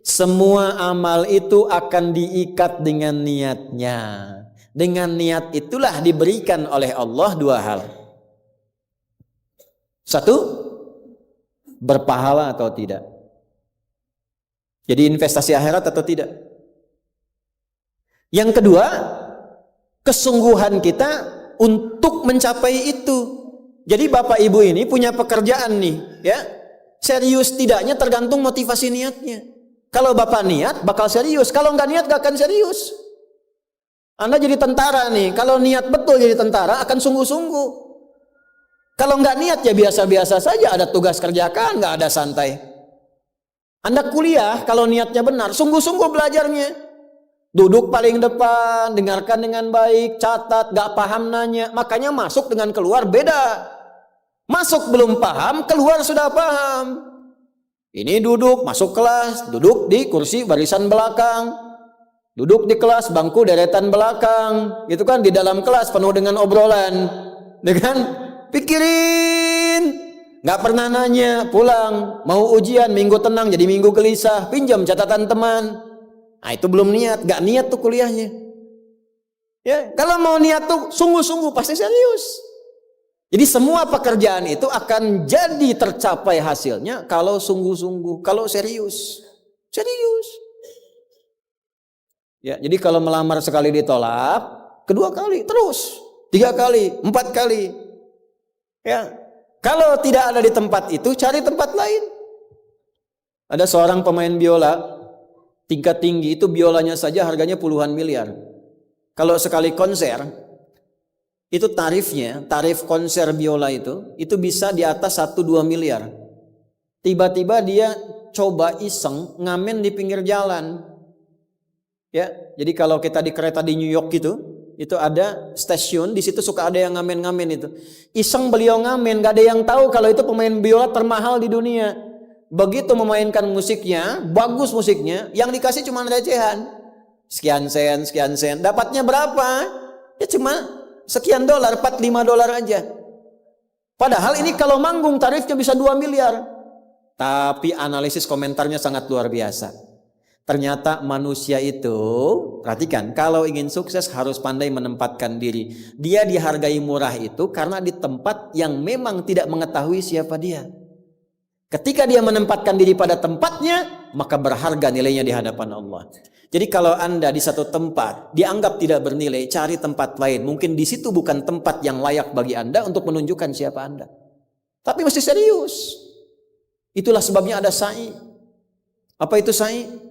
Semua amal itu akan diikat dengan niatnya. Dengan niat itulah diberikan oleh Allah dua hal. Satu, berpahala atau tidak. Jadi investasi akhirat atau tidak. Yang kedua, kesungguhan kita untuk mencapai itu. Jadi Bapak Ibu ini punya pekerjaan nih, ya. Serius tidaknya tergantung motivasi niatnya. Kalau Bapak niat bakal serius, kalau nggak niat nggak akan serius. Anda jadi tentara nih, kalau niat betul jadi tentara akan sungguh-sungguh. Kalau nggak niat ya biasa-biasa saja, ada tugas kerjakan, nggak ada santai. Anda kuliah, kalau niatnya benar, sungguh-sungguh belajarnya. Duduk paling depan, dengarkan dengan baik, catat, nggak paham nanya. Makanya masuk dengan keluar beda. Masuk belum paham, keluar sudah paham. Ini duduk, masuk kelas, duduk di kursi barisan belakang. Duduk di kelas, bangku deretan belakang, gitu kan, di dalam kelas penuh dengan obrolan, dengan pikirin, nggak pernah nanya, pulang, mau ujian, minggu tenang jadi minggu gelisah, pinjam catatan teman, nah itu belum niat, nggak niat tuh kuliahnya, ya, kalau mau niat tuh sungguh-sungguh pasti serius. Jadi semua pekerjaan itu akan jadi tercapai hasilnya kalau sungguh-sungguh, kalau serius, serius. Ya, jadi kalau melamar sekali ditolak, kedua kali terus, 3 kali, 4 kali. Ya, kalau tidak ada di tempat itu, cari tempat lain. Ada seorang pemain biola tingkat tinggi, itu biolanya saja harganya puluhan miliar. Kalau sekali konser, itu tarifnya, tarif konser biola itu bisa di atas 1-2 miliar. Tiba-tiba dia coba iseng ngamen di pinggir jalan. Ya, jadi kalau kita di kereta di New York gitu, itu ada stasiun, di situ suka ada yang ngamen-ngamen itu. Iseng beliau ngamen, gak ada yang tahu kalau itu pemain biola termahal di dunia. Begitu memainkan musiknya, bagus musiknya, yang dikasih cuma recehan. Sekian sen, dapatnya berapa? Ya cuma sekian dolar, 4-5 dolar aja. Padahal ini kalau manggung tarifnya bisa 2 miliar. Tapi analisis komentarnya sangat luar biasa. Ternyata manusia itu, perhatikan, kalau ingin sukses harus pandai menempatkan diri. Dia dihargai murah itu karena di tempat yang memang tidak mengetahui siapa dia. Ketika dia menempatkan diri pada tempatnya, maka berharga nilainya di hadapan Allah. Jadi kalau Anda di satu tempat dianggap tidak bernilai, cari tempat lain. Mungkin di situ bukan tempat yang layak bagi Anda untuk menunjukkan siapa Anda. Tapi mesti serius. Itulah sebabnya ada sa'i. Apa itu sa'i?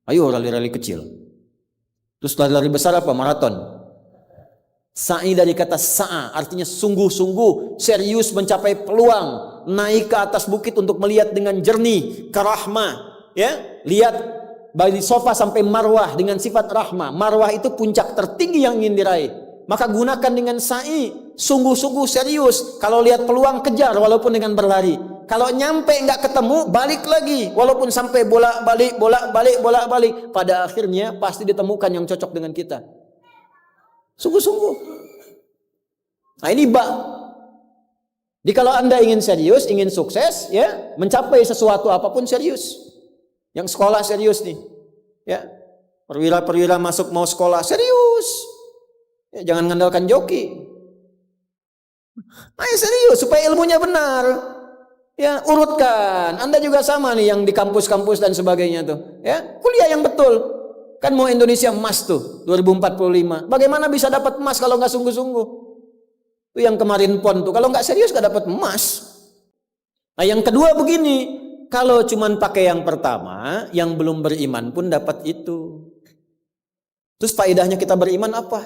Ayo rali-rali kecil. Terus lari-lari besar apa? Maraton. Sa'i dari kata sa'a, artinya sungguh-sungguh, serius mencapai peluang, naik ke atas bukit untuk melihat dengan jernih ke rahmah, ya. Lihat dari sofa sampai marwah dengan sifat rahmah. Marwah itu puncak tertinggi yang ingin diraih. Maka gunakan dengan sa'i, sungguh-sungguh serius. Kalau lihat peluang kejar walaupun dengan berlari. Kalau nyampe nggak ketemu, balik lagi. Walaupun sampai bolak-balik. Pada akhirnya pasti ditemukan yang cocok dengan kita. Sungguh-sungguh. Nah ini Jadi kalau Anda ingin serius, ingin sukses, ya, mencapai sesuatu apapun serius. Yang sekolah serius nih. Ya. Perwira-perwira masuk mau sekolah serius. Ya, jangan ngandalkan joki. Ayo serius supaya ilmunya benar. Ya, urutkan. Anda juga sama nih yang di kampus-kampus dan sebagainya tuh. Ya, kuliah yang betul. Kan mau Indonesia emas tuh 2045. Bagaimana bisa dapat emas kalau nggak sungguh-sungguh? Itu yang kemarin PON tuh. Kalau nggak serius nggak dapat emas. Nah, yang kedua begini. Kalau cuman pakai yang pertama, yang belum beriman pun dapat itu. Terus faedahnya kita beriman apa?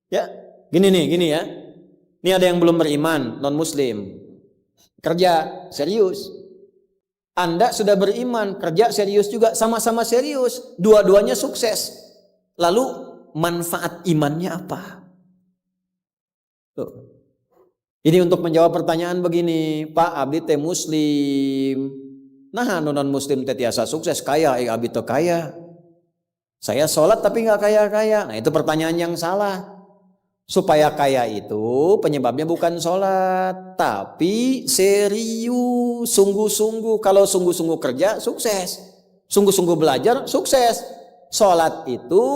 Ya, gini ya. Ini ada yang belum beriman, non-muslim. Kerja serius. Anda sudah beriman, kerja serius juga, sama-sama serius. Dua-duanya sukses. Lalu manfaat imannya apa? Tuh. Ini untuk menjawab pertanyaan begini, Pak abdi teh muslim. Nah, non-muslim teh tiasa sukses, kaya, abdi teh kaya. Saya sholat tapi nggak kaya-kaya. Nah, itu pertanyaan yang salah. Supaya kaya itu penyebabnya bukan sholat, tapi serius, sungguh-sungguh. Kalau sungguh-sungguh kerja, sukses. Sungguh-sungguh belajar, sukses. Sholat itu,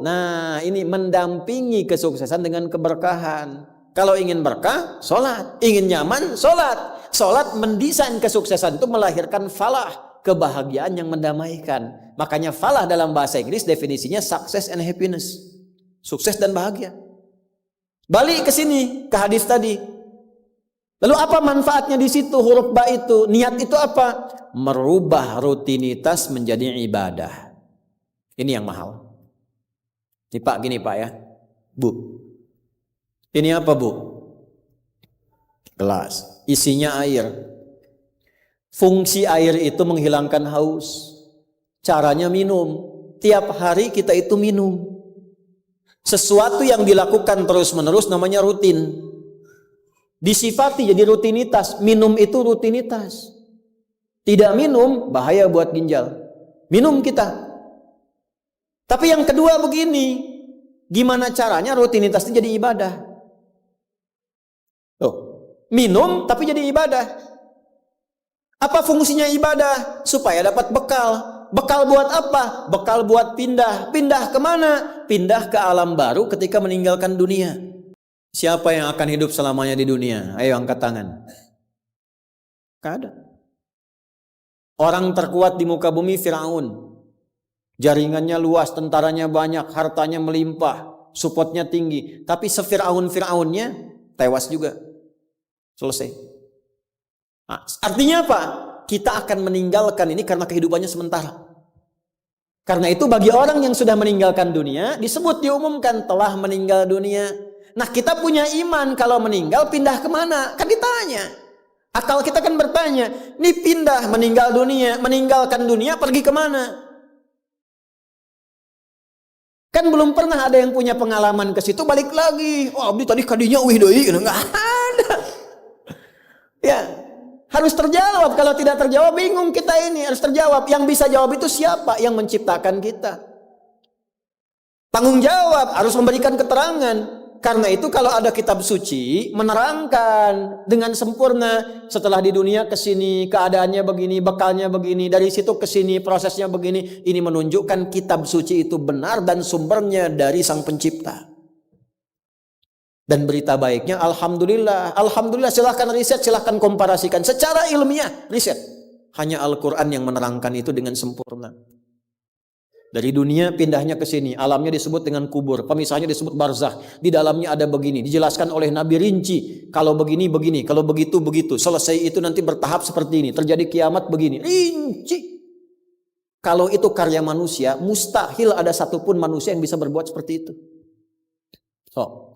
nah ini mendampingi kesuksesan dengan keberkahan. Kalau ingin berkah, sholat. Ingin nyaman, sholat. Sholat mendesain kesuksesan itu melahirkan falah, kebahagiaan yang mendamaikan. Makanya falah dalam bahasa Inggris definisinya success and happiness. Sukses dan bahagia. Balik ke sini, ke hadis tadi. Lalu apa manfaatnya di situ huruf ba itu? Niat itu apa? Merubah rutinitas menjadi ibadah. Ini yang mahal. Ini Pak, gini Pak ya. Bu. Ini apa Bu? Gelas. Isinya air. Fungsi air itu menghilangkan haus. Caranya minum. Tiap hari kita itu minum. Sesuatu yang dilakukan terus-menerus namanya rutin. Disifati jadi rutinitas. Minum itu rutinitas. Tidak minum bahaya buat ginjal. Minum kita. Tapi yang kedua begini. Gimana caranya rutinitas itu jadi ibadah? Tuh, minum tapi jadi ibadah. Apa fungsinya ibadah? Supaya dapat bekal. Bekal buat apa? Bekal buat pindah. Pindah kemana? Pindah ke alam baru ketika meninggalkan dunia. Siapa yang akan hidup selamanya di dunia? Ayo angkat tangan. Gak ada. Orang terkuat di muka bumi Firaun. Jaringannya luas, tentaranya banyak, hartanya melimpah, supportnya tinggi. Tapi se-Firaun-Firaunnya tewas juga. Selesai. Nah, artinya apa? Kita akan meninggalkan ini karena kehidupannya sementara. Karena itu bagi orang yang sudah meninggalkan dunia, disebut diumumkan telah meninggal dunia. Nah kita punya iman kalau meninggal pindah kemana? Kan ditanya. Akal kita kan bertanya, ini pindah meninggal dunia, meninggalkan dunia pergi kemana? Kan belum pernah ada yang punya pengalaman ke situ balik lagi. Oh abdi tadi kadinya wih doi, nggak ada. Ya. Harus terjawab. Kalau tidak terjawab bingung kita ini. Harus terjawab. Yang bisa jawab itu siapa? Yang menciptakan kita. Tanggung jawab. Harus memberikan keterangan. Karena itu kalau ada kitab suci menerangkan dengan sempurna. Setelah di dunia ke sini keadaannya begini, bekalnya begini, dari situ ke sini prosesnya begini. Ini menunjukkan kitab suci itu benar dan sumbernya dari Sang Pencipta. Dan berita baiknya, Alhamdulillah. Alhamdulillah, silahkan riset, silahkan komparasikan. Secara ilmiah, riset. Hanya Al-Quran yang menerangkan itu dengan sempurna. Dari dunia pindahnya ke sini. Alamnya disebut dengan kubur. Pemisahnya disebut barzakh. Di dalamnya ada begini. Dijelaskan oleh Nabi rinci. Kalau begini, begini. Kalau begitu, begitu. Selesai itu nanti bertahap seperti ini. Terjadi kiamat begini. Rinci. Kalau itu karya manusia, mustahil ada satupun manusia yang bisa berbuat seperti itu. So.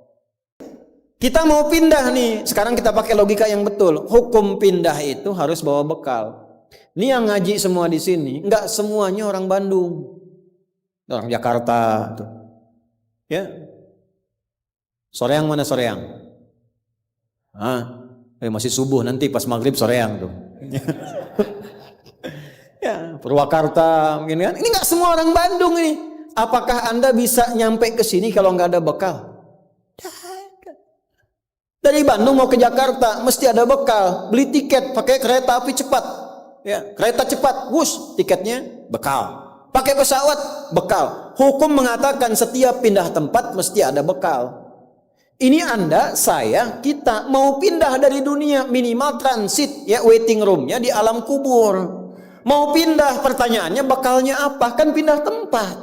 Kita mau pindah nih, sekarang kita pakai logika yang betul. Hukum pindah itu harus bawa bekal. Ini yang ngaji semua di sini, nggak semuanya orang Bandung, orang Jakarta, tuh. Ya. Soreang mana Soreang? Masih subuh nanti pas maghrib Soreang tuh. Ya, Purwakarta mungkin kan. Ini nggak semua orang Bandung ini. Apakah Anda bisa nyampe ke sini kalau nggak ada bekal? Dari Bandung mau ke Jakarta mesti ada bekal. Beli tiket pakai kereta api cepat. Ya, kereta cepat, wush, tiketnya bekal. Pakai pesawat, bekal. Hukum mengatakan setiap pindah tempat mesti ada bekal. Ini Anda, saya, kita mau pindah dari dunia minimal transit, ya waiting roomnya di alam kubur. Mau pindah, pertanyaannya bekalnya apa? Kan pindah tempat.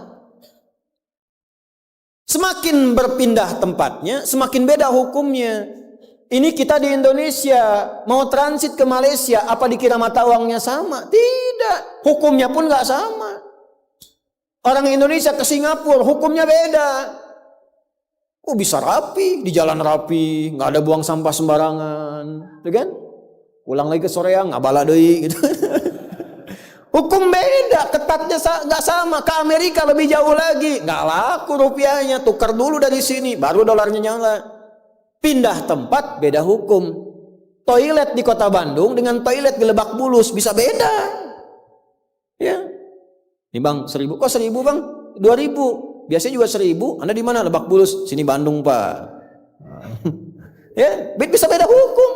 Semakin berpindah tempatnya, semakin beda hukumnya. Ini kita di Indonesia mau transit ke Malaysia, apa dikira mata uangnya sama? Tidak, hukumnya pun nggak sama. Orang Indonesia ke Singapura hukumnya beda. Oh bisa rapi, di jalan rapi, nggak ada buang sampah sembarangan, gitu kan? Pulang lagi ke Soreang, nggak bala deui, gitu. Hukum beda, ketatnya nggak sama. Ke Amerika lebih jauh lagi, nggak laku rupiahnya, tukar dulu dari sini, baru dolarnya nyala. Pindah tempat beda hukum. Toilet di kota Bandung dengan toilet di Lebak Bulus bisa beda. Ya. Ini bang 1.000, kok 1.000 bang? 2.000. Biasanya juga 1.000. Anda di mana? Lebak Bulus. Sini Bandung pak. Ya, bisa beda hukum.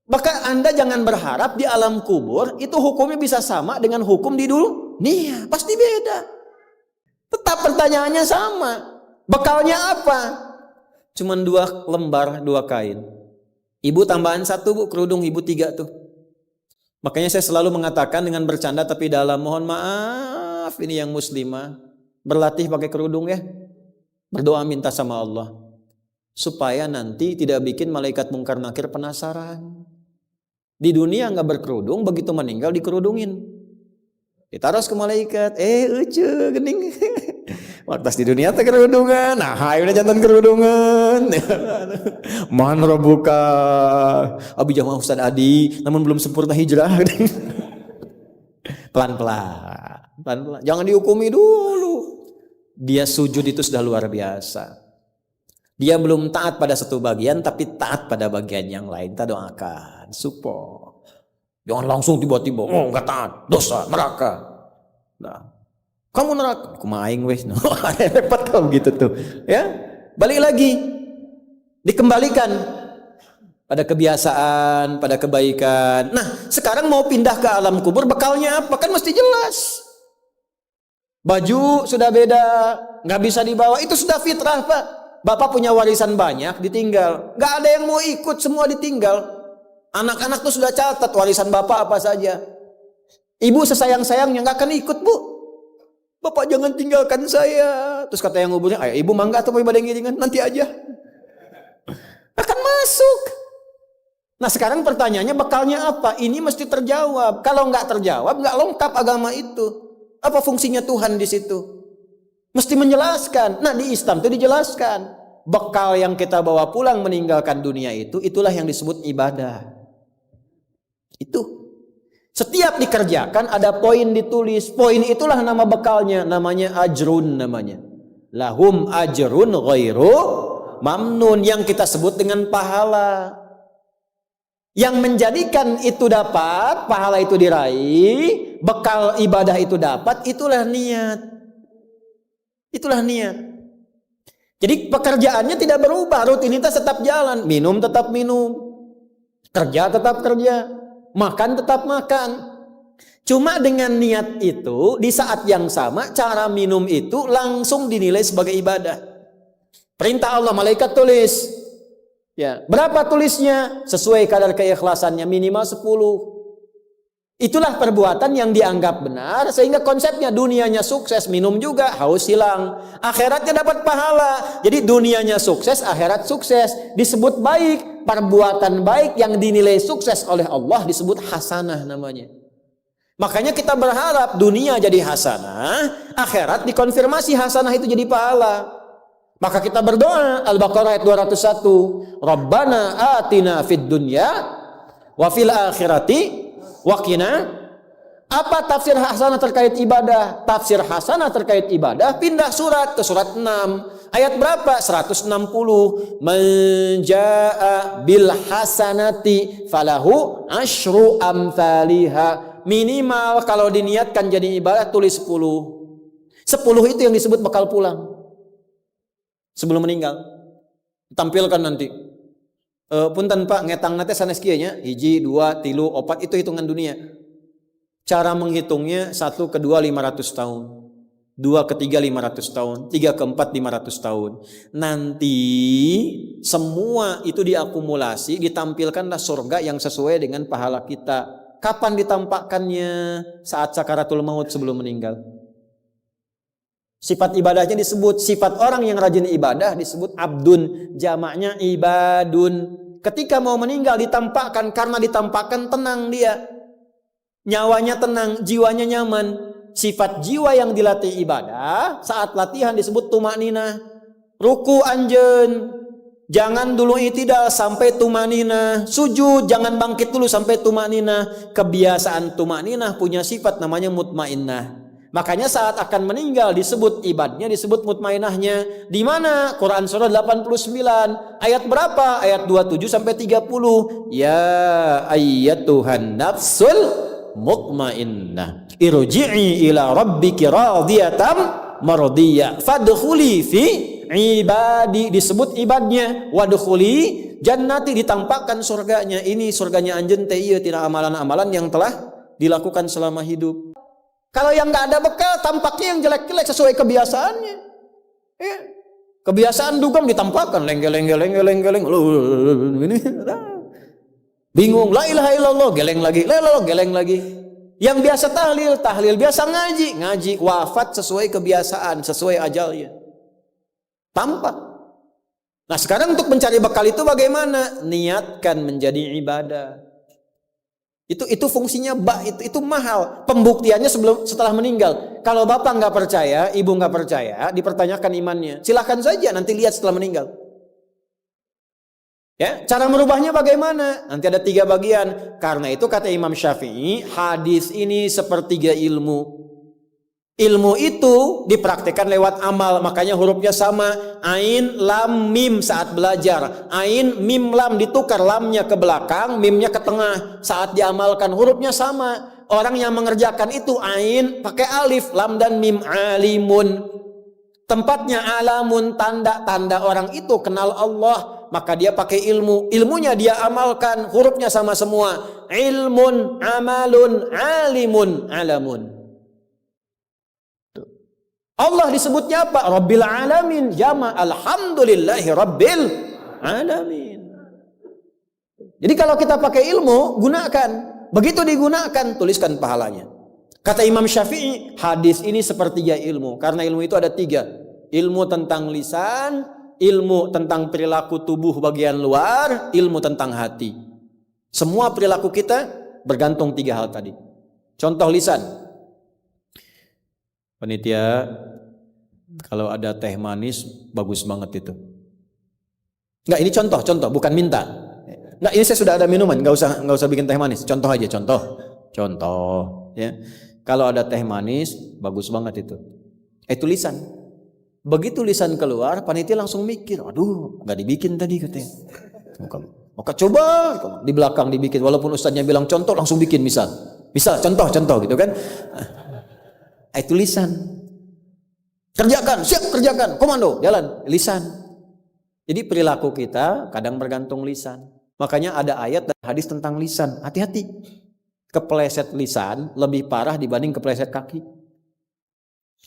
Maka Anda jangan berharap di alam kubur itu hukumnya bisa sama dengan hukum di dunia. Pasti beda. Tetap pertanyaannya sama. Bekalnya apa? Cuman 2 lembar 2 kain. Ibu tambahan 1 bu, kerudung ibu 3 tuh. Makanya saya selalu mengatakan dengan bercanda tapi dalam, mohon maaf ini yang muslimah, berlatih pakai kerudung ya. Berdoa minta sama Allah supaya nanti tidak bikin malaikat mungkar nakir penasaran. Di dunia nggak berkerudung, begitu meninggal dikerudungin, ditaruh ke malaikat. Ucu gening. Waktu di dunia teh kerudungan, nah hai udah jantan kerudungan. Man rabbuka, abi jamaah Ustaz Adi, namun belum sempurna hijrah. Pelan-pelan, jangan dihukumi dulu. Dia sujud itu sudah luar biasa. Dia belum taat pada satu bagian, tapi taat pada bagian yang lain. Kita doakan, support. Jangan langsung tiba-tiba, oh nggak taat, dosa, neraka. Nah, kamu neraka, aku maing wes. Repot kau gitu tuh. Ya, balik lagi, dikembalikan pada kebiasaan, pada kebaikan. Nah, sekarang mau pindah ke alam kubur, bekalnya apa? Kan mesti jelas. Baju sudah beda, nggak bisa dibawa. Itu sudah fitrah Pak. Bapak punya warisan banyak, ditinggal. Nggak ada yang mau ikut, semua ditinggal. Anak-anak tuh sudah catat warisan bapak apa saja. Ibu sesayang-sayangnya nggak akan ikut bu. Bapak jangan tinggalkan saya. Terus kata yang nguburnya, ayo ibu mangga atau mau ibadah ngiringan, nanti aja. Akan masuk. Nah sekarang pertanyaannya bekalnya apa? Ini mesti terjawab. Kalau nggak terjawab, nggak lengkap agama itu. Apa fungsinya Tuhan di situ? Mesti menjelaskan. Nah di Islam itu dijelaskan. Bekal yang kita bawa pulang meninggalkan dunia itu, itulah yang disebut ibadah. Itu. Setiap dikerjakan ada poin ditulis. Poin itulah nama bekalnya. Namanya ajrun namanya. Lahum ajrun ghairu mamnun. Yang kita sebut dengan pahala. Yang menjadikan itu dapat, pahala itu diraih, bekal ibadah itu dapat, itulah niat. Itulah niat. Jadi pekerjaannya tidak berubah, rutinitas tetap jalan, minum tetap minum, kerja tetap kerja, makan tetap makan. Cuma dengan niat itu, di saat yang sama, cara minum itu langsung dinilai sebagai ibadah. Perintah Allah, malaikat tulis. Ya, berapa tulisnya? Sesuai kadar keikhlasannya, minimal 10. Itulah perbuatan yang dianggap benar, sehingga konsepnya dunianya sukses, minum juga, haus hilang, akhiratnya dapat pahala. Jadi dunianya sukses, akhirat sukses, disebut baik. Perbuatan baik yang dinilai sukses oleh Allah disebut hasanah namanya. Makanya kita berharap dunia jadi hasanah, akhirat dikonfirmasi hasanah itu jadi pahala. Maka kita berdoa, Al-Baqarah ayat 201, Rabbana atina fid dunya wa fil akhirati waqina. Apa tafsir hasanah terkait ibadah? Tafsir hasanah terkait ibadah pindah surat ke surat 6. Ayat berapa? 160. Man jaa bil hasanati falahu asyru amsalihha. Minimal kalau diniatkan jadi ibadah tulis 10. 10 itu yang disebut bekal pulang. Sebelum meninggal. Tampilkan nanti. Punten Pak ngetang nate sanes kieu nya 1, 2, 3, 4 itu hitungan dunia. Cara menghitungnya 1 ke 2 500 tahun. 2 ke 3 500 tahun, 3 ke 4 500 tahun. Nanti semua itu diakumulasi, ditampilkanlah surga yang sesuai dengan pahala kita. Kapan ditampakkannya? Saat sakaratul maut sebelum meninggal. Sifat ibadahnya disebut, sifat orang yang rajin ibadah disebut abdun, jamaknya ibadun. Ketika mau meninggal ditampakkan, karena ditampakkan tenang dia. Nyawanya tenang, jiwanya nyaman. Sifat jiwa yang dilatih ibadah, saat latihan disebut tumakninah. Ruku anjen, jangan dulu itidal sampai tumakninah. Sujud, jangan bangkit dulu sampai tumakninah. Kebiasaan tumakninah punya sifat namanya mutmainnah. Makanya saat akan meninggal disebut ibadahnya, disebut mutmainahnya. Di mana? Quran surah 89 ayat berapa? Ayat 27 sampai 30. Ya ayyatuhan nafsul mutmainnah, irji'i ila rabbiki radiyatan mardiyah fadkhuli fi ibadi, disebut ibadnya. Wadkhuli jannati, ditampakkan surganya. Ini surganya anjeun teh ieu tina amalan-amalan yang telah dilakukan selama hidup. Kalau yang nggak ada bekal, tampaknya yang jelek-jelek sesuai kebiasaannya. Ya. Kebiasaan dugem ditampakkan lenggel. Ini bingung, la ilaha illallah, geleng lagi, la ilaha geleng lagi. Yang biasa tahlil, biasa ngaji, wafat sesuai kebiasaan, sesuai ajalnya. Tampak. Nah, sekarang untuk mencari bekal itu bagaimana? Niatkan menjadi ibadah. Itu fungsinya itu mahal. Pembuktiannya setelah meninggal. Kalau bapak nggak percaya, ibu nggak percaya, dipertanyakan imannya. Silahkan saja nanti lihat setelah meninggal. Ya, cara merubahnya bagaimana? Nanti ada 3 bagian. Karena itu kata Imam Syafi'i, hadis ini sepertiga ilmu. Ilmu itu dipraktikkan lewat amal, makanya hurufnya sama. Ain, lam, mim saat belajar. Ain, mim, lam ditukar, lamnya ke belakang, mimnya ke tengah. Saat diamalkan hurufnya sama. Orang yang mengerjakan itu ain pakai alif, lam dan mim, alimun. Tempatnya alamun, tanda-tanda orang itu kenal Allah, maka dia pakai ilmu. Ilmunya dia amalkan, hurufnya sama semua. Ilmun, amalun, alimun, alamun. Allah disebutnya apa? Rabbil alamin, jama alhamdulillahi rabbil alamin. Jadi kalau kita pakai ilmu, gunakan. Begitu digunakan, tuliskan pahalanya. Kata Imam Syafi'i, hadis ini sepertiga ilmu. Karena ilmu itu ada 3. Ilmu tentang lisan, ilmu tentang perilaku tubuh bagian luar, ilmu tentang hati. Semua perilaku kita bergantung 3 hal tadi. Contoh lisan. Panitia, kalau ada teh manis bagus banget itu. Enggak, ini contoh, bukan minta. Enggak, ini saya sudah ada minuman, enggak usah bikin teh manis. Contoh aja, contoh, ya. Kalau ada teh manis bagus banget itu. Itu lisan. Begitu lisan keluar, panitia langsung mikir, aduh, enggak dibikin tadi katanya. Maka coba di belakang dibikin, walaupun ustaznya bilang contoh, langsung bikin misal contoh gitu kan. Itu lisan. Kerjakan, siap kerjakan, komando, jalan, lisan. Jadi perilaku kita kadang bergantung lisan. Makanya ada ayat dan hadis tentang lisan. Hati-hati. Kepleset lisan lebih parah dibanding kepleset kaki.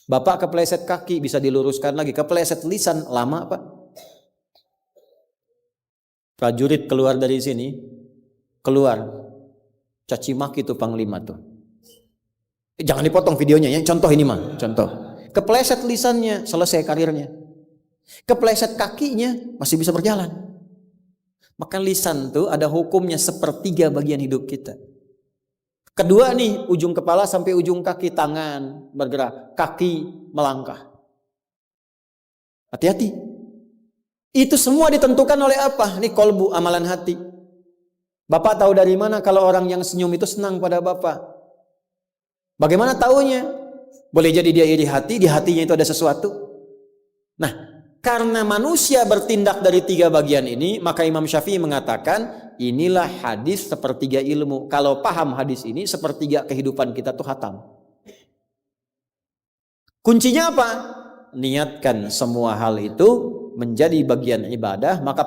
Bapak kepleset kaki bisa diluruskan lagi. Kepleset lisan lama Pak. Prajurit keluar dari sini, caci maki itu panglima tuh. Jangan dipotong videonya ya, contoh ini mah, contoh. Kepleset lisannya, selesai karirnya. Kepleset kakinya, masih bisa berjalan. Maka lisan tuh ada hukumnya sepertiga bagian hidup kita. Kedua nih, ujung kepala sampai ujung kaki, tangan bergerak, kaki melangkah. Hati-hati. Itu semua ditentukan oleh apa? Ini kolbu, amalan hati. Bapak tahu dari mana kalau orang yang senyum itu senang pada Bapak? Bagaimana taunya? Boleh jadi dia iri hati, di hatinya itu ada sesuatu. Nah, karena manusia bertindak dari 3 bagian ini, maka Imam Syafi'i mengatakan, inilah hadis sepertiga ilmu. Kalau paham hadis ini, sepertiga kehidupan kita tuh hatam. Kuncinya apa? Niatkan semua hal itu menjadi bagian ibadah, maka